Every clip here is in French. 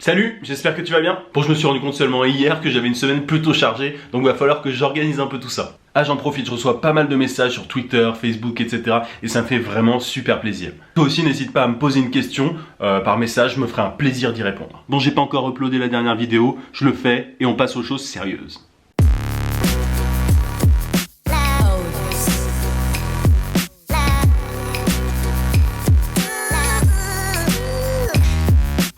Salut, j'espère que tu vas bien. Bon, je me suis rendu compte seulement hier que j'avais une semaine plutôt chargée, donc il va falloir que j'organise un peu tout ça. Ah, j'en profite, je reçois pas mal de messages sur Twitter, Facebook, etc. Et ça me fait vraiment super plaisir. Toi aussi, n'hésite pas à me poser une question par message, je me ferai un plaisir d'y répondre. Bon, j'ai pas encore uploadé la dernière vidéo, je le fais et on passe aux choses sérieuses.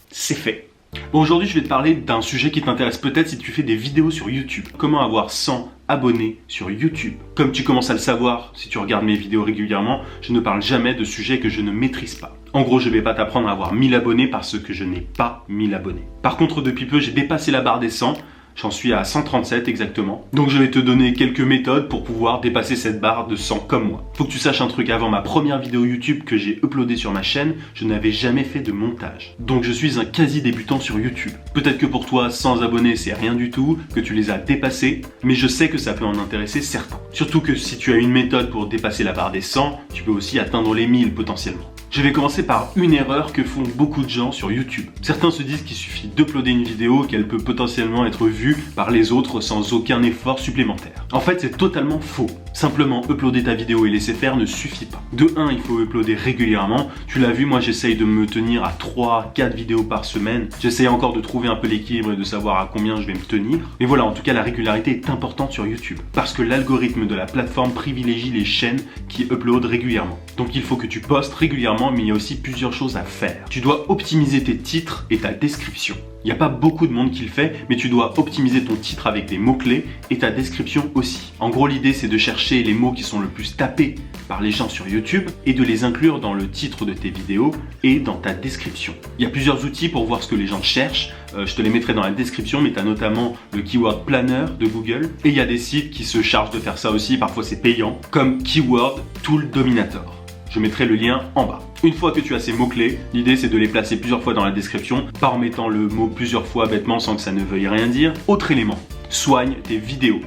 C'est fait. Bon, aujourd'hui, je vais te parler d'un sujet qui t'intéresse peut-être si tu fais des vidéos sur YouTube. Comment avoir 100 abonnés sur YouTube. Comme tu commences à le savoir, si tu regardes mes vidéos régulièrement, je ne parle jamais de sujets que je ne maîtrise pas. En gros, je ne vais pas t'apprendre à avoir 1000 abonnés parce que je n'ai pas 1000 abonnés. Par contre, depuis peu, j'ai dépassé la barre des 100. J'en suis à 137 exactement. Donc je vais te donner quelques méthodes pour pouvoir dépasser cette barre de 100 comme moi. Faut que tu saches un truc, avant ma première vidéo YouTube que j'ai uploadée sur ma chaîne, je n'avais jamais fait de montage. Donc je suis un quasi débutant sur YouTube. Peut-être que pour toi, 100 abonnés c'est rien du tout, que tu les as dépassés, mais je sais que ça peut en intéresser certains. Surtout que si tu as une méthode pour dépasser la barre des 100, tu peux aussi atteindre les 1000 potentiellement. Je vais commencer par une erreur que font beaucoup de gens sur YouTube. Certains se disent qu'il suffit d'uploader une vidéo, qu'elle peut potentiellement être vue par les autres sans aucun effort supplémentaire. En fait, c'est totalement faux. Simplement, uploader ta vidéo et laisser faire ne suffit pas. De 1, il faut uploader régulièrement. Tu l'as vu, moi j'essaye de me tenir à 3-4 vidéos par semaine. J'essaye encore de trouver un peu l'équilibre et de savoir à combien je vais me tenir. Mais voilà, en tout cas, la régularité est importante sur YouTube. Parce que l'algorithme de la plateforme privilégie les chaînes qui uploadent régulièrement. Donc il faut que tu postes régulièrement, mais il y a aussi plusieurs choses à faire. Tu dois optimiser tes titres et ta description. Il n'y a pas beaucoup de monde qui le fait, mais tu dois optimiser ton titre avec des mots-clés et ta description aussi. En gros, l'idée, c'est de chercher les mots qui sont le plus tapés par les gens sur YouTube et de les inclure dans le titre de tes vidéos et dans ta description. Il y a plusieurs outils pour voir ce que les gens cherchent. Je te les mettrai dans la description, mais tu as notamment le Keyword Planner de Google. Et il y a des sites qui se chargent de faire ça aussi, parfois c'est payant, comme Keyword Tool Dominator. Je mettrai le lien en bas. Une fois que tu as ces mots-clés, l'idée c'est de les placer plusieurs fois dans la description, pas en mettant le mot plusieurs fois bêtement sans que ça ne veuille rien dire. Autre élément, soigne tes vidéos.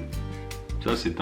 Ça c'est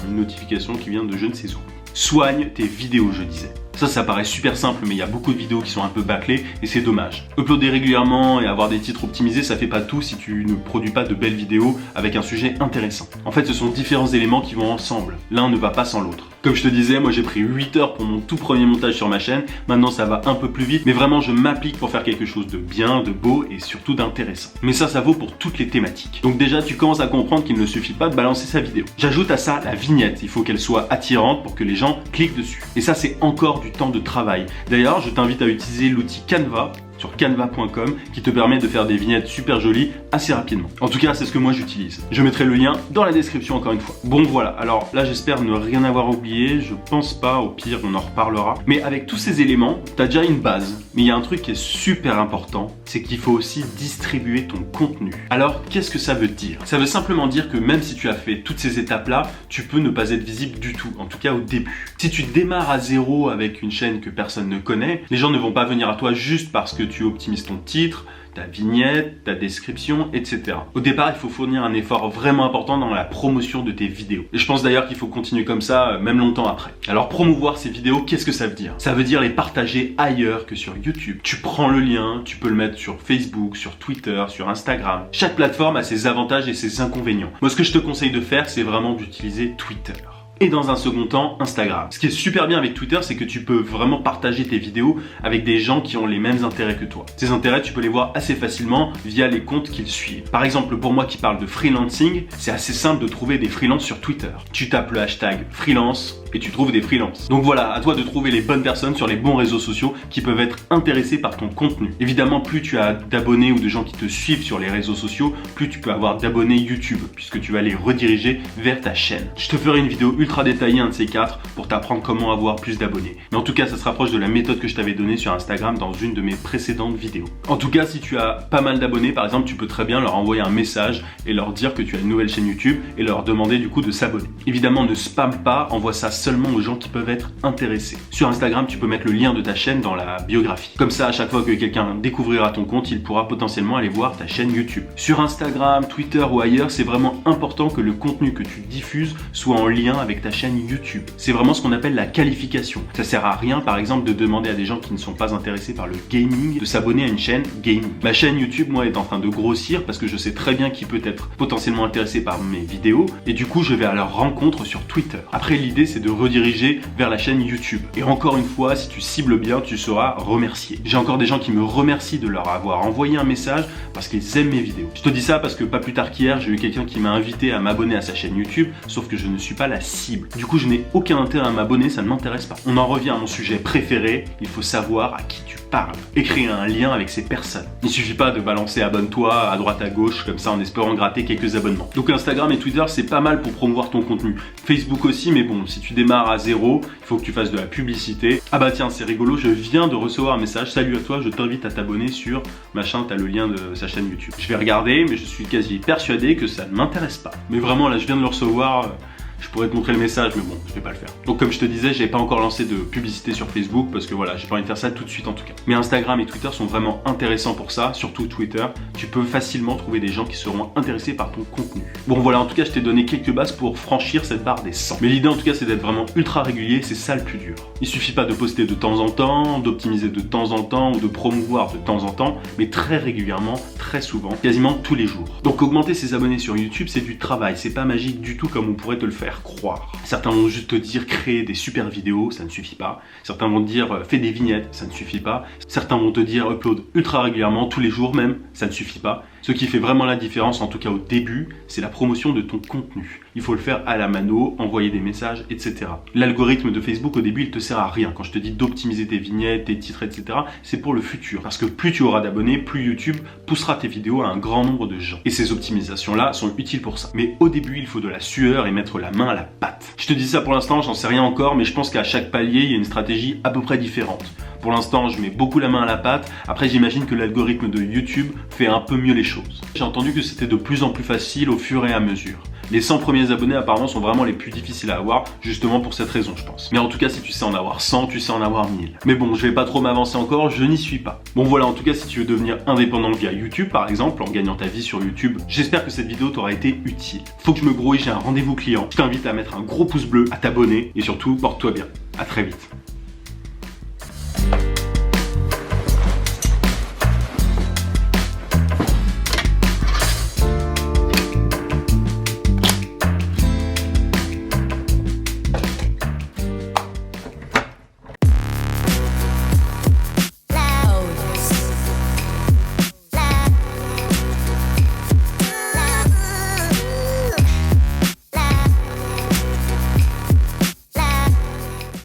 une notification qui vient de je ne sais où. Soigne tes vidéos, je disais. Ça paraît super simple, mais il y a beaucoup de vidéos qui sont un peu bâclées et c'est dommage. Uploader régulièrement et avoir des titres optimisés, ça fait pas tout si tu ne produis pas de belles vidéos avec un sujet intéressant. En fait, ce sont différents éléments qui vont ensemble. L'un ne va pas sans l'autre. Comme je te disais, moi j'ai pris 8 heures pour mon tout premier montage sur ma chaîne. Maintenant, ça va un peu plus vite, mais vraiment, je m'applique pour faire quelque chose de bien, de beau et surtout d'intéressant. Mais ça vaut pour toutes les thématiques. Donc déjà, tu commences à comprendre qu'il ne suffit pas de balancer sa vidéo. J'ajoute à ça la vignette. Il faut qu'elle soit attirante pour que les gens cliquent dessus. Et ça, c'est encore du temps de travail. D'ailleurs, je t'invite à utiliser l'outil Canva sur canva.com qui te permet de faire des vignettes super jolies assez rapidement. En tout cas, c'est ce que moi j'utilise. Je mettrai le lien dans la description encore une fois. Bon voilà, alors là j'espère ne rien avoir oublié, je pense pas, au pire on en reparlera. Mais avec tous ces éléments, t'as déjà une base. Mais il y a un truc qui est super important, c'est qu'il faut aussi distribuer ton contenu. Alors qu'est-ce que ça veut dire? Ça veut simplement dire que même si tu as fait toutes ces étapes-là, tu peux ne pas être visible du tout, en tout cas au début. Si tu démarres à zéro avec une chaîne que personne ne connaît, les gens ne vont pas venir à toi juste parce que tu optimises ton titre, ta vignette, ta description, etc. Au départ, il faut fournir un effort vraiment important dans la promotion de tes vidéos. Et je pense d'ailleurs qu'il faut continuer comme ça, même longtemps après. Alors promouvoir ces vidéos, qu'est-ce que ça veut dire? Ça veut dire les partager ailleurs que sur YouTube. Tu prends le lien, tu peux le mettre sur Facebook, sur Twitter, sur Instagram. Chaque plateforme a ses avantages et ses inconvénients. Moi, ce que je te conseille de faire, c'est vraiment d'utiliser Twitter. Et dans un second temps, Instagram. Ce qui est super bien avec Twitter, c'est que tu peux vraiment partager tes vidéos avec des gens qui ont les mêmes intérêts que toi. Ces intérêts, tu peux les voir assez facilement via les comptes qu'ils suivent. Par exemple, pour moi qui parle de freelancing, c'est assez simple de trouver des freelances sur Twitter. Tu tapes le hashtag freelance et tu trouves des freelances. Donc voilà, à toi de trouver les bonnes personnes sur les bons réseaux sociaux qui peuvent être intéressés par ton contenu. Évidemment, plus tu as d'abonnés ou de gens qui te suivent sur les réseaux sociaux, plus tu peux avoir d'abonnés YouTube, puisque tu vas les rediriger vers ta chaîne. Je te ferai une vidéo ultra détaillée, un de ces 4, pour t'apprendre comment avoir plus d'abonnés. Mais en tout cas, ça se rapproche de la méthode que je t'avais donnée sur Instagram dans une de mes précédentes vidéos. En tout cas, si tu as pas mal d'abonnés, par exemple, tu peux très bien leur envoyer un message et leur dire que tu as une nouvelle chaîne YouTube et leur demander du coup de s'abonner. Évidemment, ne spamme pas, envoie ça seulement aux gens qui peuvent être intéressés. Sur Instagram, tu peux mettre le lien de ta chaîne dans la biographie. Comme ça, à chaque fois que quelqu'un découvrira ton compte, il pourra potentiellement aller voir ta chaîne YouTube. Sur Instagram, Twitter ou ailleurs, c'est vraiment important que le contenu que tu diffuses soit en lien avec ta chaîne YouTube. C'est vraiment ce qu'on appelle la qualification. Ça sert à rien, par exemple, de demander à des gens qui ne sont pas intéressés par le gaming de s'abonner à une chaîne gaming. Ma chaîne YouTube, moi, est en train de grossir parce que je sais très bien qui peut être potentiellement intéressé par mes vidéos et du coup, je vais à leur rencontre sur Twitter. Après, l'idée, c'est de rediriger vers la chaîne YouTube. Et encore une fois, si tu cibles bien, tu seras remercié. J'ai encore des gens qui me remercient de leur avoir envoyé un message parce qu'ils aiment mes vidéos. Je te dis ça parce que pas plus tard qu'hier, j'ai eu quelqu'un qui m'a invité à m'abonner à sa chaîne YouTube, sauf que je ne suis pas la cible. Du coup, je n'ai aucun intérêt à m'abonner, ça ne m'intéresse pas. On en revient à mon sujet préféré, il faut savoir à qui tu parles. Et créer un lien avec ces personnes. Il suffit pas de balancer abonne-toi à droite à gauche comme ça en espérant gratter quelques abonnements. Donc Instagram et Twitter, c'est pas mal pour promouvoir ton contenu. Facebook aussi, mais bon, si tu démarres à zéro, il faut que tu fasses de la publicité. Ah bah tiens, c'est rigolo, je viens de recevoir un message. Salut à toi, je t'invite à t'abonner sur machin, t'as le lien de sa chaîne YouTube. Je vais regarder, mais je suis quasi persuadé que ça ne m'intéresse pas. Mais vraiment, là, je viens de le recevoir. Je pourrais te montrer le message, mais bon, je vais pas le faire. Donc comme je te disais, j'ai pas encore lancé de publicité sur Facebook parce que voilà, j'ai pas envie de faire ça tout de suite en tout cas. Mais Instagram et Twitter sont vraiment intéressants pour ça, surtout Twitter. Tu peux facilement trouver des gens qui seront intéressés par ton contenu. Bon voilà, en tout cas, je t'ai donné quelques bases pour franchir cette barre des 100. Mais l'idée en tout cas, c'est d'être vraiment ultra régulier, c'est ça le plus dur. Il suffit pas de poster de temps en temps, d'optimiser de temps en temps ou de promouvoir de temps en temps, mais très régulièrement, très souvent, quasiment tous les jours. Donc augmenter ses abonnés sur YouTube, c'est du travail, c'est pas magique du tout comme on pourrait te le faire croire. Certains vont juste te dire créer des super vidéos, ça ne suffit pas. Certains vont te dire fais des vignettes, ça ne suffit pas. Certains vont te dire upload ultra régulièrement, tous les jours même, ça ne suffit pas. Ce qui fait vraiment la différence, en tout cas au début, c'est la promotion de ton contenu. Il faut le faire à la mano, envoyer des messages, etc. L'algorithme de Facebook au début, il te sert à rien. Quand je te dis d'optimiser tes vignettes, tes titres, etc., c'est pour le futur. Parce que plus tu auras d'abonnés, plus YouTube poussera tes vidéos à un grand nombre de gens. Et ces optimisations-là sont utiles pour ça. Mais au début, il faut de la sueur et mettre la main à la pâte. Je te dis ça pour l'instant, j'en sais rien encore, mais je pense qu'à chaque palier, il y a une stratégie à peu près différente. Pour l'instant, je mets beaucoup la main à la pâte. Après, j'imagine que l'algorithme de YouTube fait un peu mieux les choses. J'ai entendu que c'était de plus en plus facile au fur et à mesure. Les 100 premiers abonnés apparemment sont vraiment les plus difficiles à avoir, justement pour cette raison je pense. Mais en tout cas, si tu sais en avoir 100, tu sais en avoir 1000. Mais bon, je vais pas trop m'avancer encore, je n'y suis pas. Bon voilà, en tout cas, si tu veux devenir indépendant via YouTube par exemple, en gagnant ta vie sur YouTube, j'espère que cette vidéo t'aura été utile. Faut que je me grouille, j'ai un rendez-vous client. Je t'invite à mettre un gros pouce bleu, à t'abonner et surtout, porte-toi bien. À très vite.